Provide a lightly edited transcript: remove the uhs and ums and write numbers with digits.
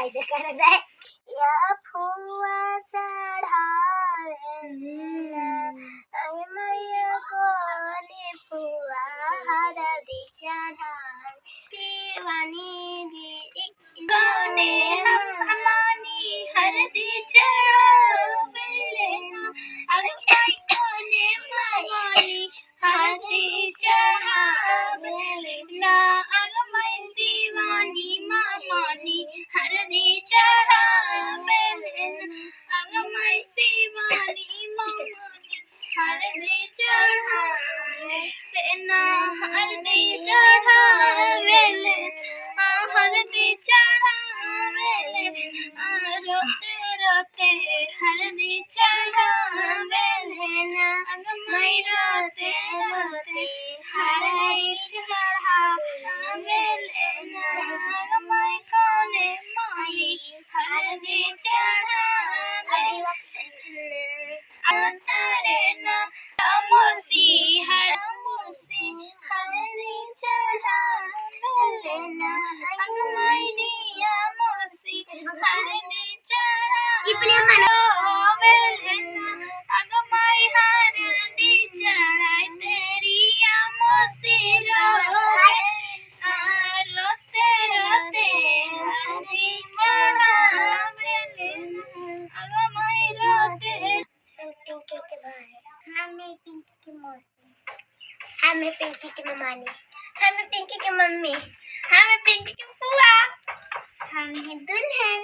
ऐसे कर दे या फुआ चढ़ावे मैया कोने फुआ हरदी चढ़ावे शिवानी दी कोने हमानी हरदी चढ़ावे अगमाई कोने हमानी हरदी चढ़ावे ना अगमाई शिवानी मामानी हरदी चढ़ावे अगमाई शिवानी मामानी हरदी चढ़ावे ना हरदी चढ़ावे हरदी चढ़ावे रोते रोते हरदी चढ़ावे अगमाई रोते रोते हरदी चढ़ावे अगमाई कोने मानी हरदी चढ़ावे अवतारे ना मोसी हरदी चढ़ावे अगमाई दिया मोसी हरदी चढ़ावे अगमाई हरदी चढ़ाई तेरी मोसी रोए रोते रोते हरदी चढ़ावे अगमाई रोते पिंकी के भाई हमें पिंकी की मौसी हमें पिंकी की ममानी हमें पिंकी की मम्मी हमें पिंकी की फुआ हम हैं दुल्हन।